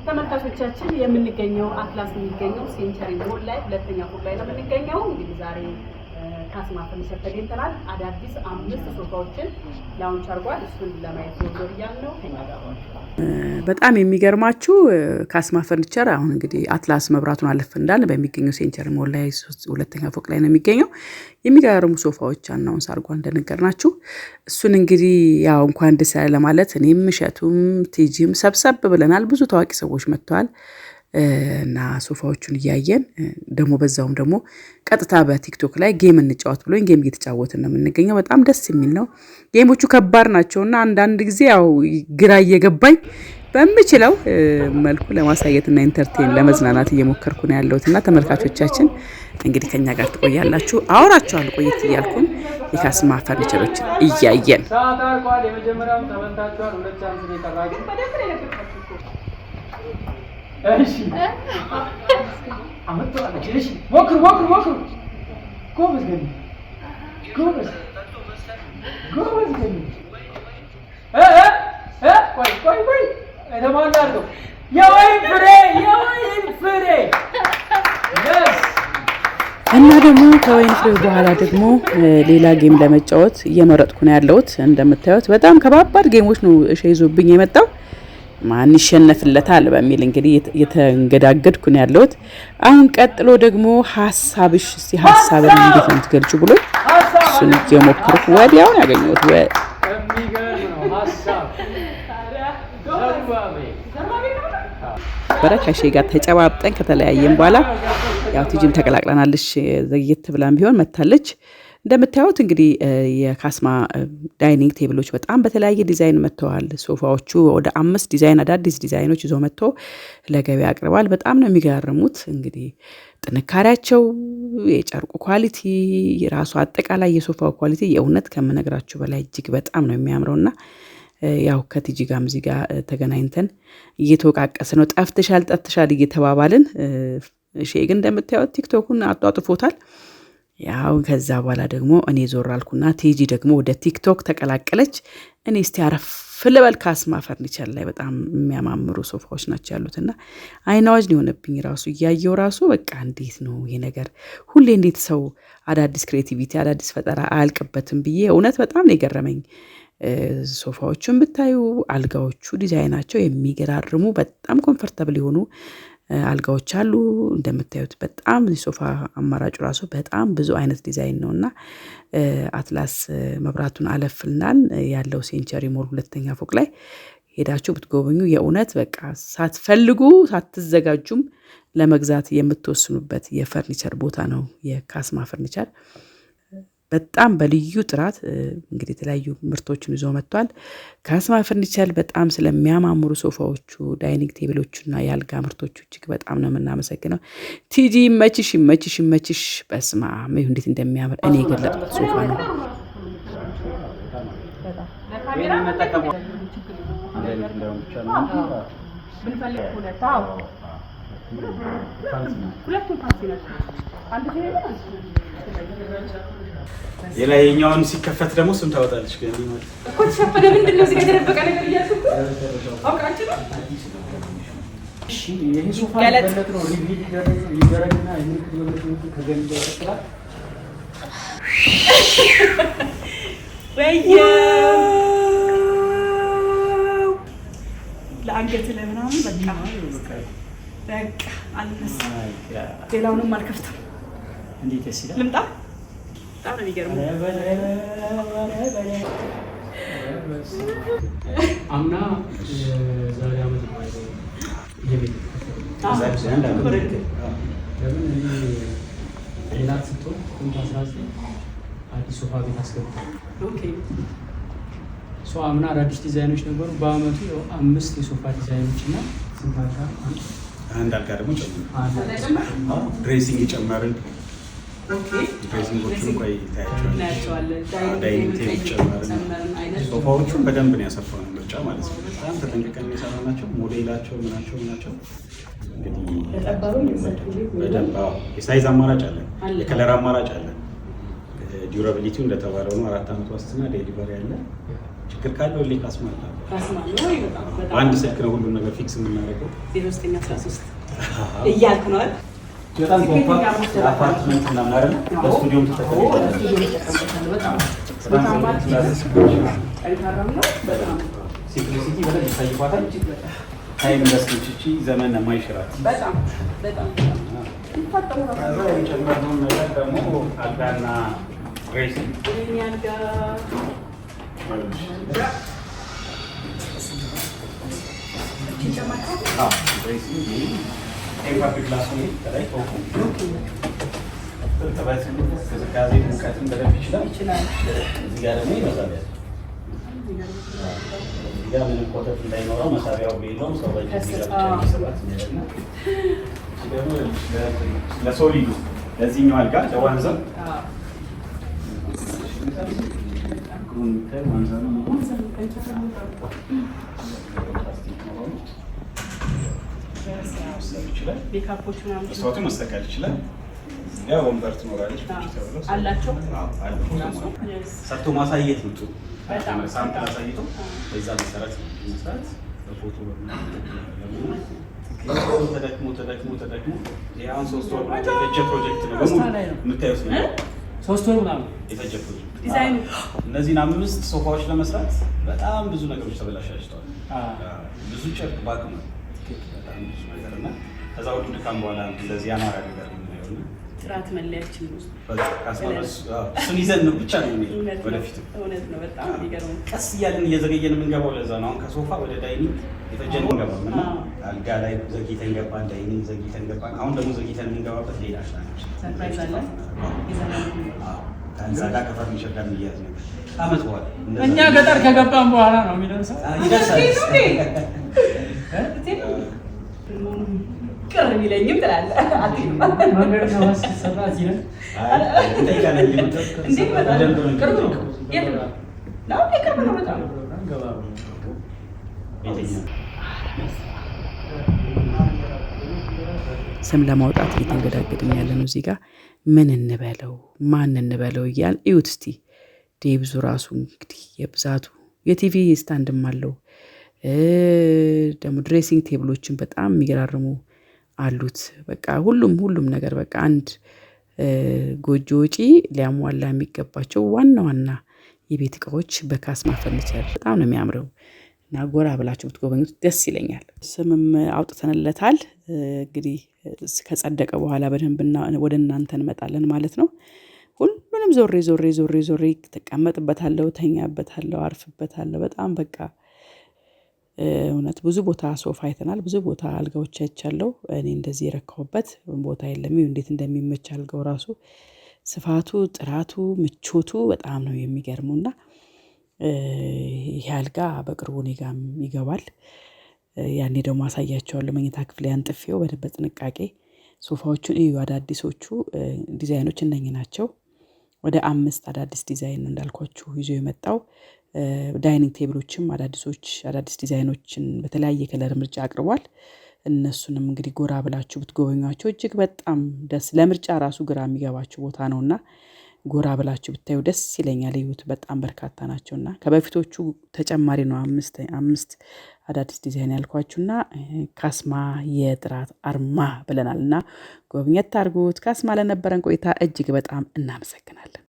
ተመልካቾቻችን የምንገኘው አትላስ የሚገኘው ሴንቸሪ ሞል ላይ ሁለተኛ ፎቅ ላይ ነው የምንገኘው። እንግዲህ ዛሬ ካስማ ፈርኒቸር ተገኝተናል። አዳዲስ 5 ሶፋዎችን ላውንች አድርጓል። እሱን ለማየት ዞር እያልን ከኛ ጋር በጣም የሚገርማችሁ ካስማ ፈርኒቸር አሁን እንግዲህ አትላስ መብራቱን አለፍ እንዳለ በሚገኘው ሴንቸሪ ሞል ላይ ሁለተኛ ፎቅ ላይ ነው የሚገኘው። የሚገርሙ ሶፋዎች አናውንስ አድርጓል እንደነገርናችሁ። እሱን እንግዲህ ያው እንኳን ደስ ያለ ለማለት እኔም እሸቱም ቲጂም ሰብሰብ ብለናል። ብዙ ታዋቂ ሰዎች መጥተዋል እና ሶፋዎቹን እያየን ደግሞ በዛውም ደግሞ ቀጥታ በቲክቶክ ላይ ጌም እንጫወት ብሎኝ ጌም እየተጫወትን ነው የምንገኘው። በጣም ደስ የሚል ነው። ጌሞቹ ከባድ ናቸውና አንዳንድ ጊዜ ያው ግራ እየገባኝ በምችለው መልኩ ለማሳየትና ኢንተርቴን ለመዝናናት እየሞከርኩ ነው ያለሁትና ተመልካቾቻችን እንግዲህ ከኛ ጋር ትቆያላችሁ። አወራችኋለሁ ቆየት እያልኩን የካስማ ፈርኒቸሮችን እያየን እሺ አመጣለች። እሺ ሞክሩ ጎበዝ ግን ቆይ ለማናርገው የወይን ፍሬ እና ደግሞ ከወይን ፍሬ በኋላ ደግሞ ሌላ ጌም ለመጫወት እየመረጥኩ ነው ያለሁት። እንደምታዩት በጣም ከባባድ ጌሞች ነው ሸይዞብኝ የመጣው። ማን ይሸነፍለታል በሚል እንግዲህ የተንገዳገድኩ ነው ያለሁት። አሁን ቀጥሎ ደግሞ ሐሳብሽ ሐሳብን እንዴት ነው የምትገልጪው ብሎ እሱን እየሞከርኩ ወዲያው ያገኘሁት በረከሼ ጋር ተጨባብጠን ከተለያየን በኋላ ያው ቲጂም ተቀላቅለናለች። ዘግየት ብላም ቢሆን መታለች። እንደምታዩት እንግዲህ የካስማ ዳይኒንግ ቴብሎች በጣም በተለያየ ዲዛይን መጥተዋል። ሶፋዎቹ ወደ 5 ዲዛይን አዳዲስ ዲዛይኖች ይዞ መጥቶ ለገበያ አቅርቧል። በጣም ነው የሚገርሙት። እንግዲህ ጥንካሬያቸው፣ የጨርቁ ኳሊቲ፣ የራሱ አጠቃላይ የሶፋው ኳሊቲ የእውነት ከምነግራችሁ በላይ እጅግ በጣም ነው የሚያምረውና ያው ከቲጂ ጋር እዚህ ጋር ተገናኝተን እየተወቃቀሰ ነው ጠፍተሻል እየተባባልን እሺ ግን እንደምታዩት ቲክቶኩን አጧጥፎታል። ያው ከዛ በኋላ ደግሞ እኔ ዞር አልኩና ቲጂ ደግሞ ወደ ቲክቶክ ተቀላቀለች። እኔ እስቲ አረፍ ልበል ካስማ ፈርኒቸር ላይ በጣም የሚያማምሩ ሶፋዎች ናቸው ያሉትና አይናዋጅ ነው የሆነብኝ። ራሱ እያየው ራሱ በቃ እንዴት ነው ይሄ ነገር ሁሌ እንዴት ሰው አዳዲስ ክሬቲቪቲ አዳዲስ ፈጠራ አያልቅበትም ብዬ እውነት በጣም ነው የገረመኝ። ሶፋዎቹን ብታዩ አልጋዎቹ ዲዛይናቸው የሚገራርሙ በጣም ኮምፎርታብል የሆኑ አልጋዎች አሉ። እንደምታዩት በጣም ሶፋ አማራጩ ራሱ በጣም ብዙ አይነት ዲዛይን ነውና አትላስ መብራቱን አለፍልናል ያለው ሴንቸሪ ሞል ሁለተኛ ፎቅ ላይ ሄዳችሁ ብትጎበኙ የእውነት በቃ ሳትፈልጉ ሳትዘጋጁም ለመግዛት የምትወስኑበት የፈርኒቸር ቦታ ነው የካስማ ፈርኒቸር። በጣም በልዩ ጥራት እንግዲህ የተለያዩ ምርቶችን ይዞ መጥቷል። ካስማ ፈርኒቸር በጣም ስለሚያማምሩ ሶፋዎቹ፣ ዳይኒንግ ቴብሎቹና የአልጋ ምርቶቹ እጅግ በጣም ነው የምናመሰግነው። ቲጂ መችሽ በስማ እንዴት እንደሚያምር እኔ የገለጥኩት ሶፋ ነው። የላይኛውን ሲከፈት ደግሞ ስም ታወጣለች ግን ማለት እኮ ተሸፈደ ምንድነው እዚህ ጋር የተደበቀ ነገር እያልኩ አውቃችሁ ነው። እሺ ይሄ ሶፋ በለት ነው ሪቪል ይደረግና የምልክት በለት ከገንዘብ ይወጣል። ወይዬ ለአንገት ለምናምን በቃ አልነሳ ሌላውንም አልከፍተም። እንዴት ይችላል ልምጣ በጣም ነው የሚገርመው። አምና ዛሬ አመት ማለት የቤት ሌላት ስትሆን አዲስ ሶፋ ቤት አስገብቷል። አምና አዳዲስ ዲዛይኖች ነበሩ። በአመቱ 5 የሶፋ ዲዛይኖች እና አንድ አልጋ ደግሞ ጨምረን ድሬሲንግ ጨመርን። ድሬሲንጎቹን ቆይ ታያቸዋለህ። ዳይኒንግ ቴብል ጨመርን። ሶፋዎቹን በደንብ ነው ያሰፋው ነው ምርጫ ማለት ነው። በጣም ተጠንቅቀን የሰራናቸው ሞዴላቸው ምናቸው እንግዲህ በደንብ የሳይዝ አማራጭ አለ፣ የከለር አማራጭ አለ። ዲዩራቢሊቲው እንደተባለው ነው 4 አመት ዋስትና ዴሊቨሪ አለ። ችግር ካለው ሁሌ ካስማ አለ። ካስማ ነው ወይ? በጣም በአንድ ስልክ ነው ሁሉም ነገር ፊክስ የምናደርገው። 0913 እያልኩ ነው አይደል? በጣም ኮምፓክት አፓርትመንት ምናምን አይደል? ለስቱዲዮም ተጠቅመናል። ሲምፕሊሲቲ በጣም ይታይባታል። ታይም ለስኪቺ ዘመን የማይሽራት በጣም የጨመርነው ነገር ደግሞ አልጋና ድሬሲንግ ቅዝቃዜ ሙቀትን በደንብ ይችላል። እዚህ ጋር ደግሞ ይመሳል። እዚህ ጋር ምንም ኮተት እንዳይኖረው መሳቢያው የለውም። ሰው በእጅ የሚሰራት ደግሞ ለሶሊዱ ለዚህኛው አልጋ ለዋንዘር መስታወቱ መስተካከል ይችላል። ያው ወንበር ትኖራለች አላቸው ሰርቶ ማሳየት ነው። ሳምፕል አሳይቶ በዛ መሰረት መስራት በፎቶ ተደክሞ ያው 3 ወር የፈጀ ፕሮጀክት ነው። በሙሉ የምታዩት ነው 3 ወር ምናምን የፈጀ ፕሮጀክት ዲዛይኑ። እነዚህን 5 ሶፋዎች ለመስራት በጣም ብዙ ነገሮች ተበላሽተዋል። ብዙ ጨርቅ ባክ ነው በጣም ብዙ ነገር እና ከዛ ሁሉ ድካም በኋላ እንደዚህ ያማረ ነገር ነው የሚሆነው። ጥራት መለያችን ነው። እሱን ይዘን ነው ብቻ ነው የሚሄድ ወደፊት። እውነት ነው። በጣም የሚገርም ቀስ እያልን እየዘገየን የምንገባው ለዛ ነው። አሁን ከሶፋ ወደ ዳይኒንግ የፈጀን እንገባም እና አልጋ ላይ ዘግይተን ገባን፣ ዳይኒንግ ዘግይተን ገባን። አሁን ደግሞ ዘግይተን የምንገባበት ሌላ ሰርፕራይዝ አለ። ከዛ ጋር ከፈርኒቸር ጋር የሚያዝ ነው። አመት በኋላ እኛ ገጠር ከገባን በኋላ ነው የሚደርሰው። ይደርሳል። ቅር ቢለኝም ትላለህ መንገድ ከማስሰራ ሲል ስም ለማውጣት እየተንገዳገድን ያለነው እዚህ ጋር ምን እንበለው ማን እንበለው እያልን እዩት እስቲ። ዴብዙ ራሱ እንግዲህ የብዛቱ የቲቪ ስታንድም አለው። ደግሞ ድሬሲንግ ቴብሎችን በጣም የሚገራርሙ አሉት። በቃ ሁሉም ነገር በቃ አንድ ጎጆ ወጪ ሊያሟላ የሚገባቸው ዋና የቤት እቃዎች በካስማ ፈርኒቸር በጣም ነው የሚያምረው እና ጎራ ብላችሁ ብትጎበኙት ደስ ይለኛል። ስምም አውጥተንለታል። እንግዲህ ከጸደቀ በኋላ በደንብ ወደ እናንተ እንመጣለን ማለት ነው። ሁሉንም ዞሬ ተቀመጥበታለሁ፣ ተኛበታለሁ፣ አርፍበታለሁ። በጣም በቃ እውነት ብዙ ቦታ ሶፋ አይተናል፣ ብዙ ቦታ አልጋዎች አይቻለሁ። እኔ እንደዚህ የረካሁበት ቦታ የለም። እንዴት እንደሚመች አልጋው ራሱ ስፋቱ፣ ጥራቱ፣ ምቾቱ በጣም ነው የሚገርመውና ይሄ አልጋ በቅርቡ እኔ ጋርም ይገባል። ያኔ ደግሞ አሳያቸዋለሁ። መኝታ ክፍሌ አንጥፌው በጥንቃቄ ሶፋዎቹን እዩ። አዳዲሶቹ ዲዛይኖች እነኚህ ናቸው። ወደ 5 አዳዲስ ዲዛይን ነው እንዳልኳችሁ ይዞ የመጣው። ዳይኒንግ ቴብሎችም አዳዲስ ዲዛይኖችን በተለያየ ከለር ምርጫ አቅርቧል። እነሱንም እንግዲህ ጎራ ብላችሁ ብትጎበኟቸው እጅግ በጣም ለምርጫ ራሱ ግራ የሚገባችሁ ቦታ ነውና ጎራ ብላችሁ ብታዩ ደስ ይለኛል። ይሁት በጣም በርካታ ናቸውና ከበፊቶቹ ተጨማሪ ነው 5 አዳዲስ ዲዛይን ያልኳችሁና ካስማ የጥራት አርማ ብለናልና ጎብኘት አድርጉት። ካስማ ለነበረን ቆይታ እጅግ በጣም እናመሰግናለን።